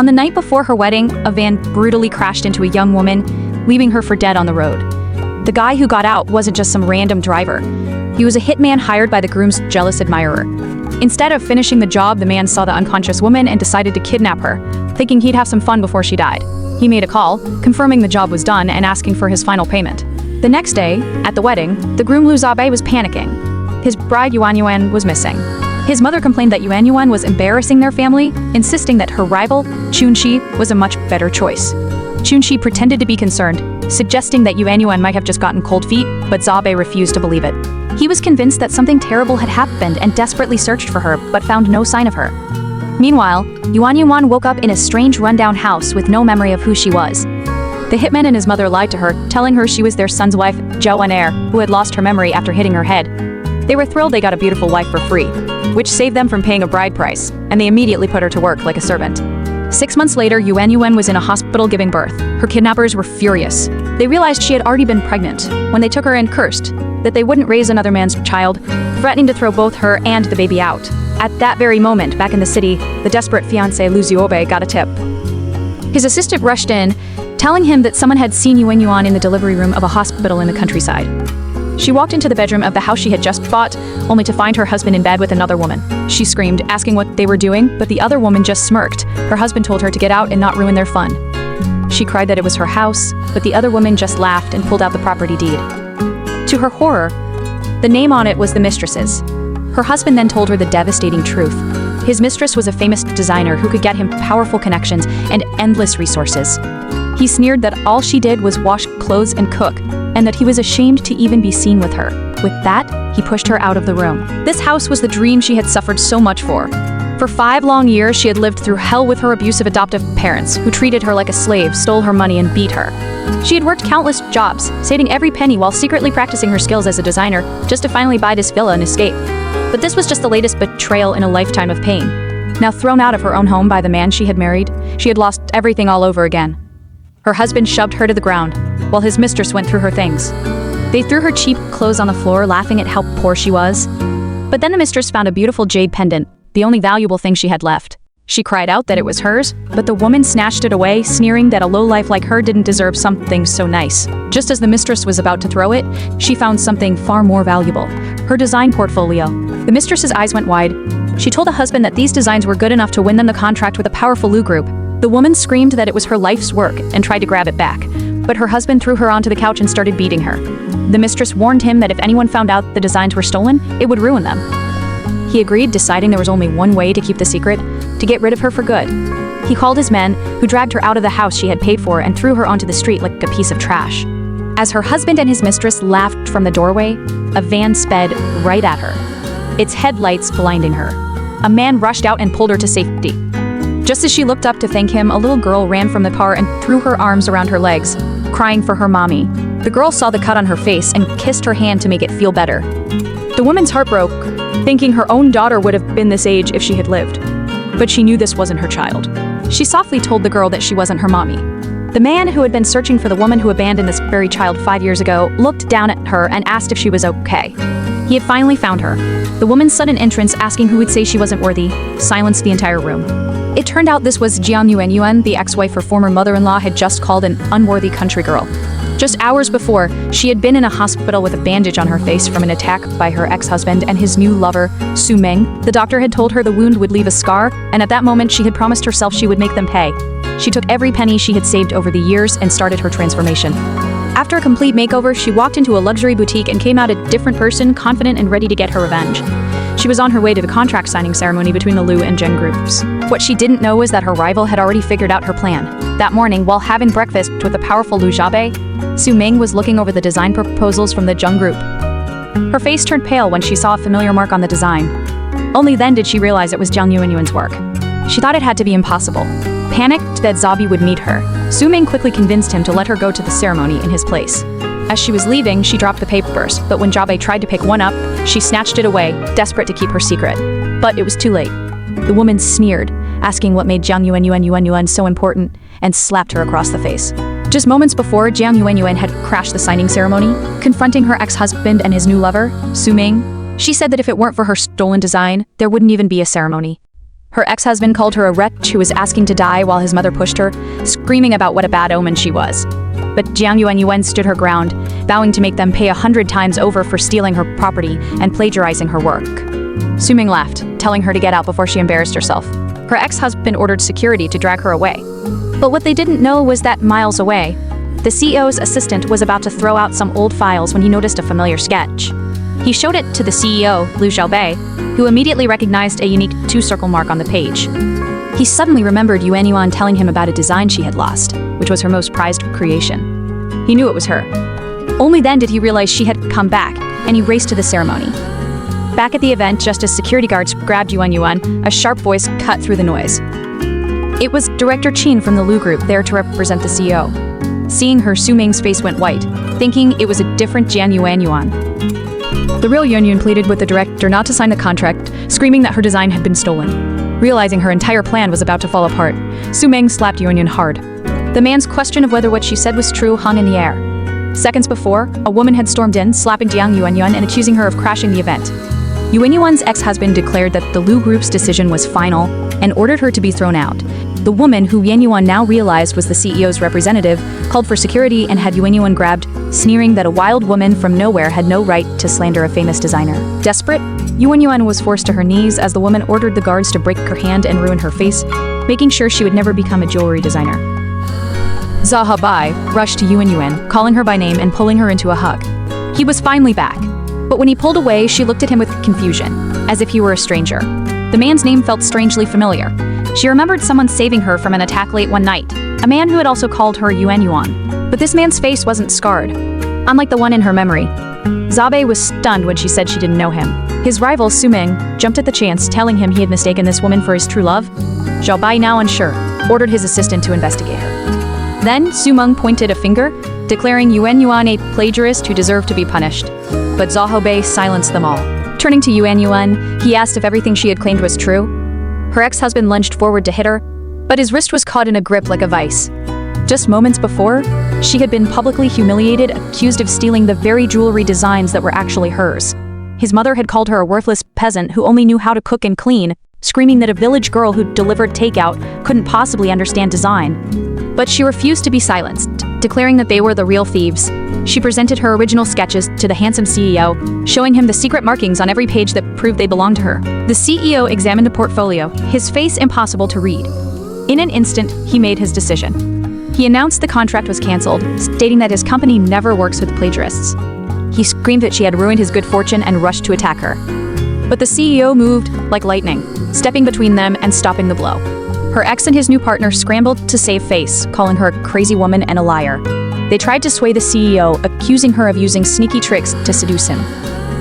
On the night before her wedding, a van brutally crashed into a young woman, leaving her for dead on the road. The guy who got out wasn't just some random driver. He was a hitman hired by the groom's jealous admirer. Instead of finishing the job, the man saw the unconscious woman and decided to kidnap her, thinking he'd have some fun before she died. He made a call, confirming the job was done and asking for his final payment. The next day, at the wedding, the groom Liu Xiaobei was panicking. His bride Yuan Yuan was missing. His mother complained that Yuan Yuan was embarrassing their family, insisting that her rival, Chunxi, was a much better choice. Chunxi pretended to be concerned, suggesting that Yuan Yuan might have just gotten cold feet, but Xiaobei refused to believe it. He was convinced that something terrible had happened and desperately searched for her, but found no sign of her. Meanwhile, Yuan Yuan woke up in a strange rundown house with no memory of who she was. The hitman and his mother lied to her, telling her she was their son's wife, BILLIONAIRE, who had lost her memory after hitting her head. They were thrilled they got a beautiful wife for free, which saved them from paying a bride price, and they immediately put her to work like a servant. 6 months later, Yuan Yuan was in a hospital giving birth. Her kidnappers were furious. They realized she had already been pregnant when they took her and cursed that they wouldn't raise another man's child, threatening to throw both her and the baby out. At that very moment, back in the city, the desperate fiancé Liu Xiaobei got a tip. His assistant rushed in, telling him that someone had seen Yuan Yuan in the delivery room of a hospital in the countryside. She walked into the bedroom of the house she had just bought, only to find her husband in bed with another woman. She screamed, asking what they were doing, but the other woman just smirked. Her husband told her to get out and not ruin their fun. She cried that it was her house, but the other woman just laughed and pulled out the property deed. To her horror, the name on it was the mistress's. Her husband then told her the devastating truth. His mistress was a famous designer who could get him powerful connections and endless resources. He sneered that all she did was wash clothes and cook, and that he was ashamed to even be seen with her. With that, he pushed her out of the room. This house was the dream she had suffered so much for. For 5 long years, she had lived through hell with her abusive adoptive parents, who treated her like a slave, stole her money, and beat her. She had worked countless jobs, saving every penny while secretly practicing her skills as a designer, just to finally buy this villa and escape. But this was just the latest betrayal in a lifetime of pain. Now thrown out of her own home by the man she had married, she had lost everything all over again. Her husband shoved her to the ground, while his mistress went through her things. They threw her cheap clothes on the floor, laughing at how poor she was. But then the mistress found a beautiful jade pendant, the only valuable thing she had left. She cried out that it was hers, but the woman snatched it away, sneering that a lowlife like her didn't deserve something so nice. Just as the mistress was about to throw it, she found something far more valuable: her design portfolio. The mistress's eyes went wide. She told the husband that these designs were good enough to win them the contract with a powerful Lu group. The woman screamed that it was her life's work and tried to grab it back, but her husband threw her onto the couch and started beating her. The mistress warned him that if anyone found out the designs were stolen, it would ruin them. He agreed, deciding there was only one way to keep the secret: to get rid of her for good. He called his men, who dragged her out of the house she had paid for and threw her onto the street like a piece of trash. As her husband and his mistress laughed from the doorway, a van sped right at her, its headlights blinding her. A man rushed out and pulled her to safety. Just as she looked up to thank him, a little girl ran from the car and threw her arms around her legs, crying for her mommy. The girl saw the cut on her face and kissed her hand to make it feel better. The woman's heart broke, thinking her own daughter would have been this age if she had lived. But she knew this wasn't her child. She softly told the girl that she wasn't her mommy. The man who had been searching for the woman who abandoned this very child 5 years ago looked down at her and asked if she was okay. He had finally found her. The woman's sudden entrance, asking who would say she wasn't worthy, silenced the entire room. It turned out this was Jiang Yuan, the ex-wife her former mother-in-law had just called an unworthy country girl. Just hours before, she had been in a hospital with a bandage on her face from an attack by her ex-husband and his new lover, Su Ming. The doctor had told her the wound would leave a scar, and at that moment she had promised herself she would make them pay. She took every penny she had saved over the years and started her transformation. After a complete makeover, she walked into a luxury boutique and came out a different person, confident and ready to get her revenge. She was on her way to the contract signing ceremony between the Lu and Zheng groups. What she didn't know was that her rival had already figured out her plan. That morning, while having breakfast with the powerful Liu Xiaobei, Su Ming was looking over the design proposals from the Zheng group. Her face turned pale when she saw a familiar mark on the design. Only then did she realize it was Jiang Yuan's work. She thought it had to be impossible. Panicked that Xiaobei would meet her, Su Ming quickly convinced him to let her go to the ceremony in his place. As she was leaving, she dropped the papers, but when Xiaobei tried to pick one up, she snatched it away, desperate to keep her secret. But it was too late. The woman sneered, asking what made Jiang Yuan so important, and slapped her across the face. Just moments before, Jiang Yuan had crashed the signing ceremony, confronting her ex-husband and his new lover, Su Ming. She said that if it weren't for her stolen design, there wouldn't even be a ceremony. Her ex-husband called her a wretch who was asking to die while his mother pushed her, screaming about what a bad omen she was. But Jiang Yuanyuan stood her ground, vowing to make them pay 100 times over for stealing her property and plagiarizing her work. Su Ming laughed, telling her to get out before she embarrassed herself. Her ex-husband ordered security to drag her away. But what they didn't know was that miles away, the CEO's assistant was about to throw out some old files when he noticed a familiar sketch. He showed it to the CEO, Liu Xiaobei, who immediately recognized a unique two-circle mark on the page. He suddenly remembered Yuanyuan telling him about a design she had lost, which was her most prized creation. He knew it was her. Only then did he realize she had come back, and he raced to the ceremony. Back at the event, just as security guards grabbed Yuanyuan, a sharp voice cut through the noise. It was Director Qin from the Lu Group there to represent the CEO. Seeing her, Su Ming's face went white, thinking it was a different Jiang Yuanyuan. The real Yuanyuan pleaded with the director not to sign the contract, screaming that her design had been stolen. Realizing her entire plan was about to fall apart, Su Ming slapped Yuanyuan hard. The man's question of whether what she said was true hung in the air. Seconds before, a woman had stormed in, slapping Jiang Yuanyuan and accusing her of crashing the event. Yuanyuan's ex-husband declared that the Lu Group's decision was final and ordered her to be thrown out. The woman, who Yuanyuan now realized was the CEO's representative, called for security and had Yuanyuan grabbed, sneering that a wild woman from nowhere had no right to slander a famous designer. Desperate, Yuanyuan was forced to her knees as the woman ordered the guards to break her hand and ruin her face, making sure she would never become a jewelry designer. Zaha Bai rushed to Yuanyuan, calling her by name and pulling her into a hug. He was finally back. But when he pulled away, she looked at him with confusion, as if he were a stranger. The man's name felt strangely familiar. She remembered someone saving her from an attack late one night, a man who had also called her Yuanyuan. But this man's face wasn't scarred, unlike the one in her memory. Zabe was stunned when she said she didn't know him. His rival, Su Ming, jumped at the chance, telling him he had mistaken this woman for his true love. Zhao Bai, now unsure, ordered his assistant to investigate her. Then Su Ming pointed a finger, declaring Yuanyuan a plagiarist who deserved to be punished. But Zaho Bei silenced them all. Turning to Yuanyuan, he asked if everything she had claimed was true. Her ex-husband lunged forward to hit her, but his wrist was caught in a grip like a vice. Just moments before, she had been publicly humiliated, accused of stealing the very jewelry designs that were actually hers. His mother had called her a worthless peasant who only knew how to cook and clean, screaming that a village girl who delivered takeout couldn't possibly understand design. But she refused to be silenced, declaring that they were the real thieves. She presented her original sketches to the handsome CEO, showing him the secret markings on every page that proved they belonged to her. The CEO examined the portfolio, his face impossible to read. In an instant, he made his decision. He announced the contract was canceled, stating that his company never works with plagiarists. He screamed that she had ruined his good fortune and rushed to attack her. But the CEO moved like lightning, stepping between them and stopping the blow. Her ex and his new partner scrambled to save face, calling her a crazy woman and a liar. They tried to sway the CEO, accusing her of using sneaky tricks to seduce him.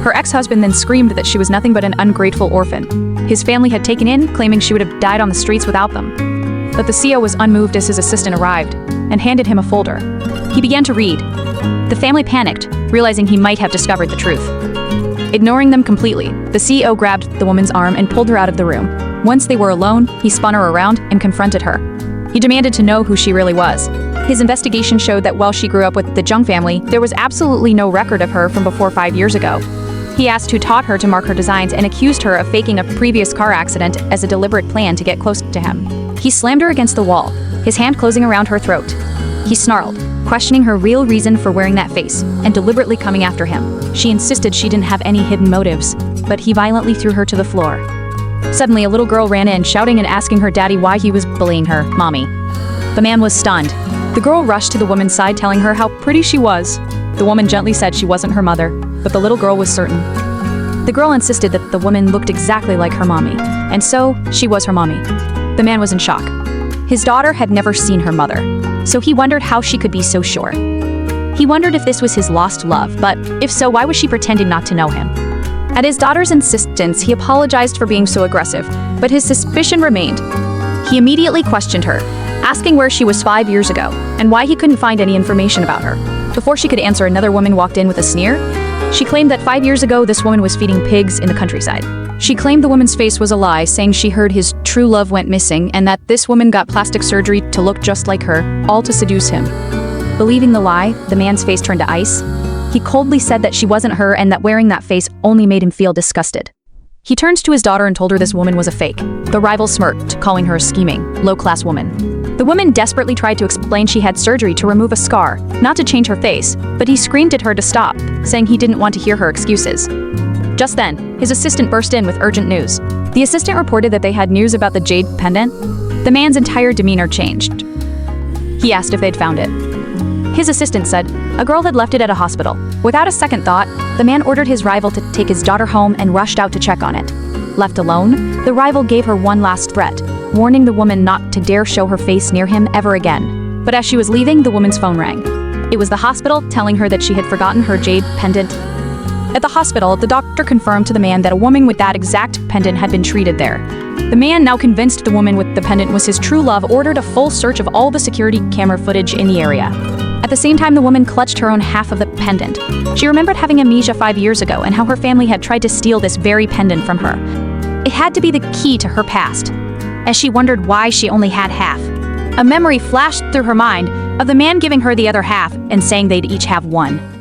Her ex-husband then screamed that she was nothing but an ungrateful orphan. His family had taken in, claiming she would have died on the streets without them. But the CEO was unmoved as his assistant arrived and handed him a folder. He began to read. The family panicked, realizing he might have discovered the truth. Ignoring them completely, the CEO grabbed the woman's arm and pulled her out of the room. Once they were alone, he spun her around and confronted her. He demanded to know who she really was. His investigation showed that while she grew up with the Zheng family, there was absolutely no record of her from before 5 years ago. He asked who taught her to mark her designs and accused her of faking a previous car accident as a deliberate plan to get close to him. He slammed her against the wall, his hand closing around her throat. He snarled, questioning her real reason for wearing that face, and deliberately coming after him. She insisted she didn't have any hidden motives, but he violently threw her to the floor. Suddenly, a little girl ran in, shouting and asking her daddy why he was bullying her, Mommy. The man was stunned. The girl rushed to the woman's side, telling her how pretty she was. The woman gently said she wasn't her mother, but the little girl was certain. The girl insisted that the woman looked exactly like her mommy, and so she was her mommy. The man was in shock. His daughter had never seen her mother, so he wondered how she could be so sure. He wondered if this was his lost love, but if so, why was she pretending not to know him? At his daughter's insistence, he apologized for being so aggressive, but his suspicion remained. He immediately questioned her, asking where she was 5 years ago, and why he couldn't find any information about her. Before she could answer, another woman walked in with a sneer. She claimed that 5 years ago, this woman was feeding pigs in the countryside. She claimed the woman's face was a lie, saying she heard his true love went missing and that this woman got plastic surgery to look just like her, all to seduce him. Believing the lie, the man's face turned to ice. He coldly said that she wasn't her and that wearing that face only made him feel disgusted. He turned to his daughter and told her this woman was a fake. The rival smirked, calling her a scheming, low-class woman. The woman desperately tried to explain she had surgery to remove a scar, not to change her face, but he screamed at her to stop, saying he didn't want to hear her excuses. Just then, his assistant burst in with urgent news. The assistant reported that they had news about the jade pendant. The man's entire demeanor changed. He asked if they'd found it. His assistant said a girl had left it at a hospital. Without a second thought, the man ordered his rival to take his daughter home and rushed out to check on it. Left alone, the rival gave her one last threat, warning the woman not to dare show her face near him ever again. But as she was leaving, the woman's phone rang. It was the hospital telling her that she had forgotten her jade pendant. At the hospital, the doctor confirmed to the man that a woman with that exact pendant had been treated there. The man, now convinced the woman with the pendant was his true love, ordered a full search of all the security camera footage in the area. At the same time, the woman clutched her own half of the pendant. She remembered having amnesia 5 years ago and how her family had tried to steal this very pendant from her. It had to be the key to her past, as she wondered why she only had half. A memory flashed through her mind of the man giving her the other half and saying they'd each have one.